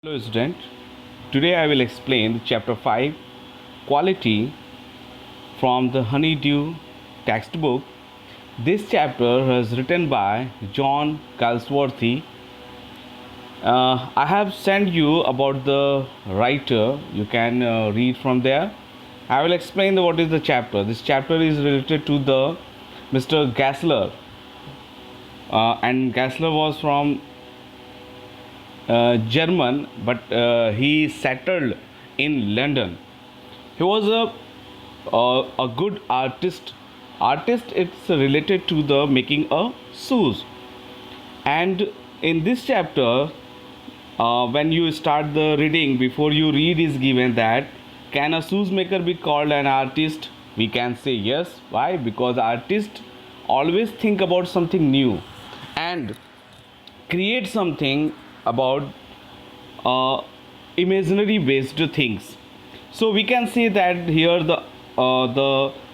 Hello student, today I will explain chapter 5 quality from the Honeydew textbook. This chapter is written by John Galsworthy. I have sent you about the writer. You can read from there. I will explain what is the chapter. This chapter is related to the Mr. Gassler, and Gassler was from German, but he settled in London. He was a good artist. It's related to the making a shoes. And in this chapter, when you start the reading, before you read is given that can a shoes maker be called an artist? We can say yes. Why? Because artists always think about something new and create something about imaginary based things. So we can say that here the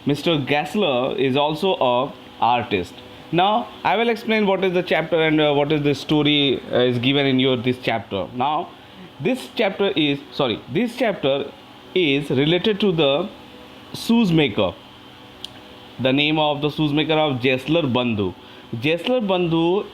Mr. Gassler is also a artist. Now I will explain what is the chapter and what is the story is given in your this chapter. Now this chapter is related to the shoes maker. The name of the shoes maker of जेस्लर बंधु. जेस्लर बंधु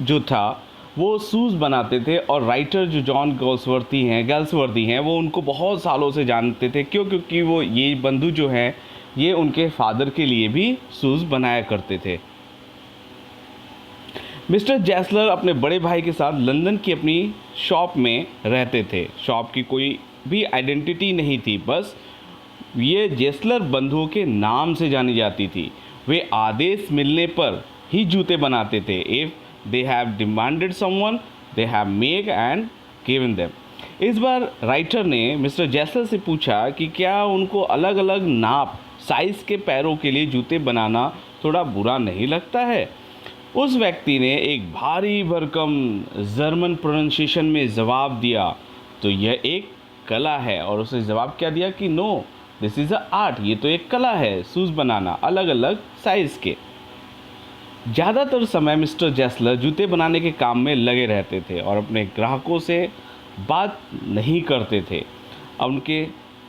जो था वो shoes बनाते थे, और writer जो John गैल्सवर्दी हैं वो उनको बहुत सालों से जानते थे. क्योंकि वो ये बंधु जो हैं ये उनके फादर के लिए भी शूज़ बनाया करते थे. मिस्टर जैसलर अपने बड़े भाई के साथ लंदन की अपनी शॉप में रहते थे. शॉप की कोई भी आइडेंटिटी नहीं थी, बस ये जेस्लर बंधुओं के नाम से जानी जाती थी. वे आदेश मिलने पर ही जूते बनाते थे. If they have demanded someone, they have make and given them. इस बार राइटर ने मिस्टर जैसलर से पूछा कि क्या उनको अलग अलग नाप साइज़ के पैरों के लिए जूते बनाना थोड़ा बुरा नहीं लगता है. उस व्यक्ति ने एक भारी भरकम जर्मन प्रोनाउंसिएशन में जवाब दिया, तो यह एक कला है. और उसने जवाब क्या दिया कि no, this is a art. ये तो एक कला है शूज़ बनाना अलग अलग साइज़ के. ज़्यादातर समय मिस्टर जैसलर जूते बनाने के काम में लगे रहते थे और अपने ग्राहकों से बात नहीं करते थे. उनके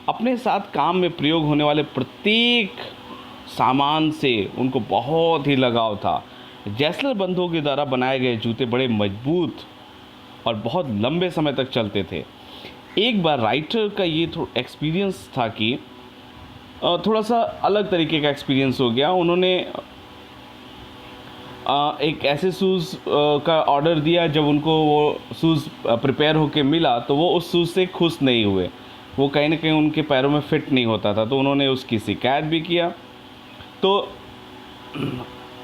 अपने साथ काम में प्रयोग होने वाले प्रत्येक सामान से उनको बहुत ही लगाव था. जैसलर बंधुओं के द्वारा बनाए गए जूते बड़े मजबूत और बहुत लंबे समय तक चलते थे. एक बार राइटर का ये एक्सपीरियंस था कि थोड़ा सा अलग तरीके का एक्सपीरियंस हो गया. उन्होंने एक ऐसे शूज़ का ऑर्डर दिया. जब उनको वो शूज़ प्रिपेयर होके मिला तो वो उस शूज़ से खुश नहीं हुए. वो कहीं ना कहीं उनके पैरों में फिट नहीं होता था, तो उन्होंने उसकी शिकायत भी किया. तो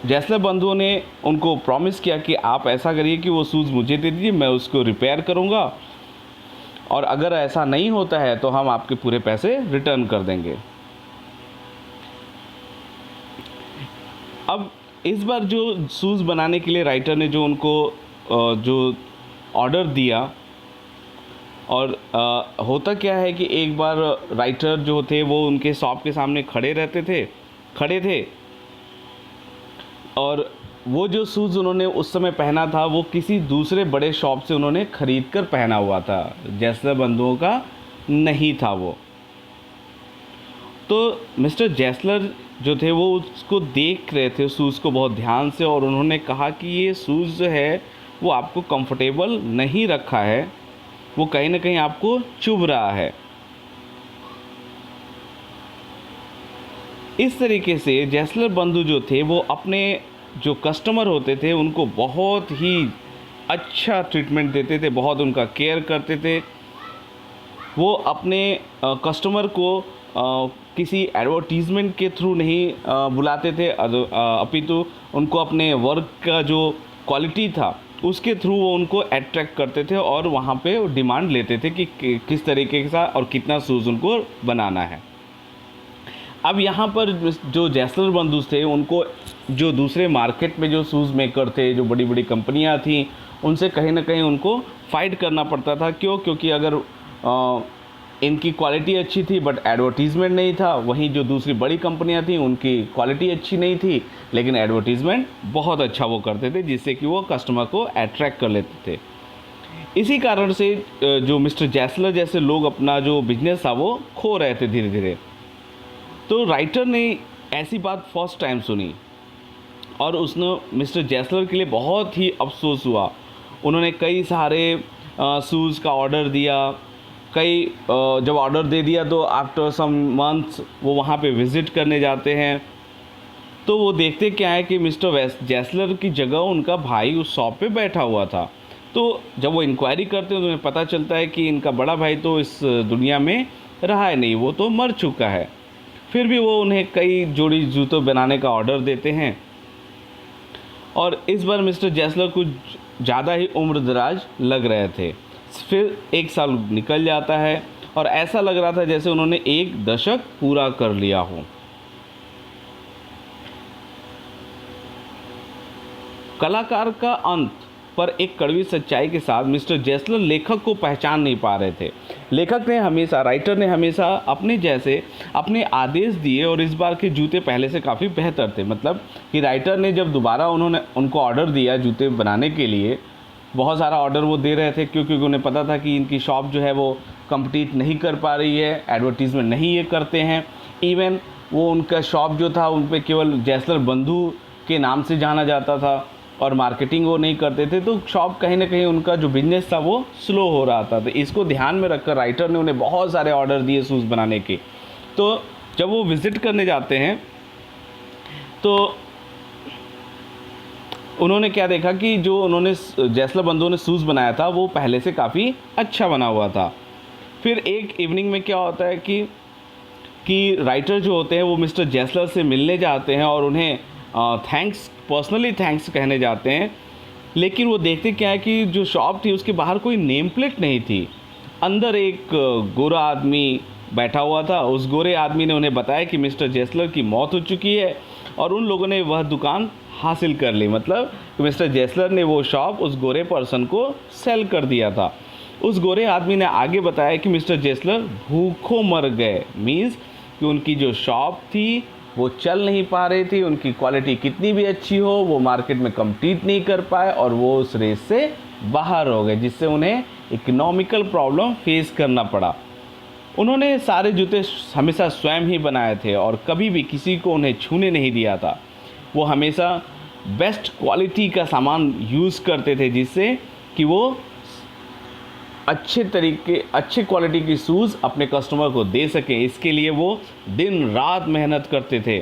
जैसलर बंधुओं ने उनको प्रॉमिस किया कि आप ऐसा करिए कि वो शूज़ मुझे दे दीजिए, मैं उसको रिपेयर करूँगा, और अगर ऐसा नहीं होता है तो हम आपके पूरे पैसे रिटर्न कर देंगे. अब इस बार जो शूज़ बनाने के लिए राइटर ने जो उनको जो ऑर्डर दिया, और होता क्या है कि एक बार राइटर जो थे वो उनके शॉप के सामने खड़े थे, और वो जो शूज़ उन्होंने उस समय पहना था वो किसी दूसरे बड़े शॉप से उन्होंने ख़रीद कर पहना हुआ था. जैसलर बंधुओं का नहीं था वो. तो मिस्टर जैसलर जो थे वो उसको देख रहे थे शूज़ को बहुत ध्यान से, और उन्होंने कहा कि ये शूज़ जो है वो आपको कंफर्टेबल नहीं रखा है, वो कहीं ना कहीं आपको चुभ रहा है. इस तरीके से जैसलर बंधु जो थे वो अपने जो कस्टमर होते थे उनको बहुत ही अच्छा ट्रीटमेंट देते थे, बहुत उनका केयर करते थे. वो अपने कस्टमर को किसी एडवर्टीज़मेंट के थ्रू नहीं बुलाते थे, अपितु उनको अपने वर्क का जो क्वालिटी था उसके थ्रू वो उनको अट्रैक्ट करते थे, और वहाँ पे डिमांड लेते थे कि किस तरीके का और कितना शूज़ उनको बनाना है. अब यहाँ पर जो जैसलर बंधु थे उनको जो दूसरे मार्केट में जो शूज़ मेकर थे, जो बड़ी बड़ी कंपनियाँ थीं, उनसे कहीं ना कहीं उनको फ़ाइट करना पड़ता था. क्योंकि अगर इनकी क्वालिटी अच्छी थी बट एडवर्टीज़मेंट नहीं था, वहीं जो दूसरी बड़ी कंपनियां थी उनकी क्वालिटी अच्छी नहीं थी लेकिन एडवर्टीज़मेंट बहुत अच्छा वो करते थे, जिससे कि वो कस्टमर को अट्रैक्ट कर लेते थे. इसी कारण से जो मिस्टर जैसलर जैसे लोग अपना जो बिजनेस था वो खो रहे थे धीरे धीरे। तो राइटर ने ऐसी बात फर्स्ट टाइम सुनी और उसने मिस्टर जैसलर के लिए बहुत ही अफसोस हुआ। उन्होंने कई सारे शूज़ का ऑर्डर दिया। जब ऑर्डर दे दिया तो आफ्टर सम मंथ्स वो वहाँ पे विज़िट करने जाते हैं। तो वो देखते क्या है कि मिस्टर जैसलर की जगह उनका भाई उस शॉप पे बैठा हुआ था। तो जब वो इंक्वायरी करते हैं तो उन्हें पता चलता है कि इनका बड़ा भाई तो इस दुनिया में रहा है नहीं, वो तो मर चुका है। फिर भी वो उन्हें कई जोड़ी जूतों बनाने का ऑर्डर देते हैं और इस बार मिस्टर जैसलर कुछ ज़्यादा ही उम्र दराज लग रहे थे। फिर 1 साल निकल जाता है और ऐसा लग रहा था जैसे उन्होंने 1 दशक पूरा कर लिया हो। कलाकार का अंत पर एक कड़वी सच्चाई के साथ मिस्टर जैसलर लेखक को पहचान नहीं पा रहे थे। राइटर ने हमेशा अपने जैसे अपने आदेश दिए और इस बार के जूते पहले से काफ़ी बेहतर थे। मतलब कि राइटर ने जब दोबारा उनको ऑर्डर दिया जूते बनाने के लिए, बहुत सारा ऑर्डर वो दे रहे थे क्योंकि उन्हें पता था कि इनकी शॉप जो है वो कम्पीट नहीं कर पा रही है, एडवर्टीज़मेंट नहीं ये करते हैं। इवन वो उनका शॉप जो था उन पर केवल जैसलर बंधु के नाम से जाना जाता था और मार्केटिंग वो नहीं करते थे, तो शॉप कहीं ना कहीं उनका जो बिजनेस था वो स्लो हो रहा था। तो इसको ध्यान में रखकर राइटर ने उन्हें बहुत सारे ऑर्डर दिए शूज़ बनाने के। तो जब वो विज़िट करने जाते हैं तो उन्होंने क्या देखा कि जो उन्होंने जैसलर बंधु ने शूज़ बनाया था वो पहले से काफ़ी अच्छा बना हुआ था। फिर एक इवनिंग में क्या होता है कि राइटर जो होते हैं वो मिस्टर जैसलर से मिलने जाते हैं और उन्हें पर्सनली थैंक्स कहने जाते हैं। लेकिन वो देखते क्या है कि जो शॉप थी उसके बाहर कोई नेम प्लेट नहीं थी। अंदर एक गोरा आदमी बैठा हुआ था। उस गोरे आदमी ने उन्हें बताया कि मिस्टर जैसलर की मौत हो चुकी है और उन लोगों ने वह दुकान हासिल कर ली। मतलब मिस्टर जैसलर ने वो शॉप उस गोरे पर्सन को सेल कर दिया था। उस गोरे आदमी ने आगे बताया कि मिस्टर जैसलर भूखों मर गए। मीन्स कि उनकी जो शॉप थी वो चल नहीं पा रही थी, उनकी क्वालिटी कितनी भी अच्छी हो वो मार्केट में कम्पीट नहीं कर पाए और वो उस रेस से बाहर हो गए, जिससे उन्हें इकोनॉमिकल प्रॉब्लम फेस करना पड़ा। उन्होंने सारे जूते हमेशा स्वयं ही बनाए थे और कभी भी किसी को उन्हें छूने नहीं दिया था। वो हमेशा बेस्ट क्वालिटी का सामान यूज़ करते थे जिससे कि वो अच्छे क्वालिटी की शूज़ अपने कस्टमर को दे सकें। इसके लिए वो दिन रात मेहनत करते थे।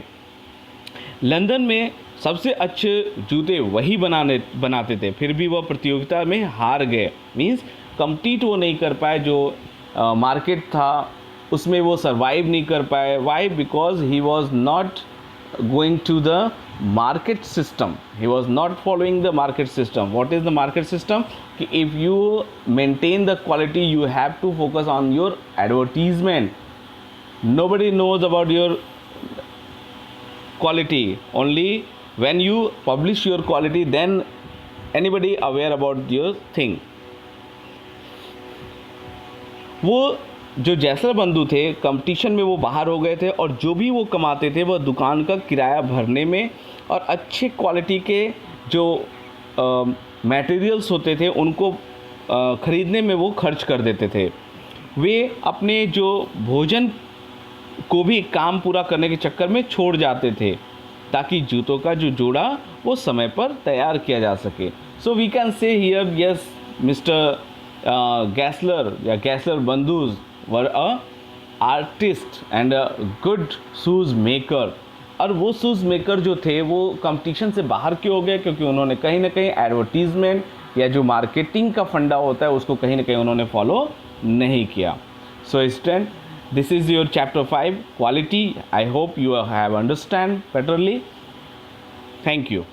लंदन में सबसे अच्छे जूते वही बनाते थे, फिर भी वह प्रतियोगिता में हार गए। मीन्स कम्पीट वो नहीं कर पाए, जो मार्केट था उसमें वो सरवाइव नहीं कर पाए। Why? Because he was not going to the market system. He was not following the market system. What is the market system? If you maintain the quality, you have to focus on your advertisement. Nobody knows about your quality. Only when you publish your quality, then anybody aware about your thing. वो जो जैसलर बंधु थे competition में वो बाहर हो गए थे और जो भी वो कमाते थे वह दुकान का किराया भरने में और अच्छे क्वालिटी के जो मटेरियल्स होते थे उनको ख़रीदने में वो खर्च कर देते थे। वे अपने जो भोजन को भी काम पूरा करने के चक्कर में छोड़ जाते थे ताकि जूतों का जो जोड़ा वो समय पर तैयार किया जा सके। So we can say here yes mister Gessler Bandhus were a artist and a good shoes maker। और वो शूज़ मेकर जो थे वो कंपटीशन से बाहर क्यों हो गए? क्योंकि उन्होंने कहीं ना कहीं एडवर्टीज़मेंट या जो मार्केटिंग का फंडा होता है उसको कहीं ना कहीं उन्होंने फॉलो नहीं किया। So student, this is your chapter 5 quality. I hope you have understand betterly. Thank you.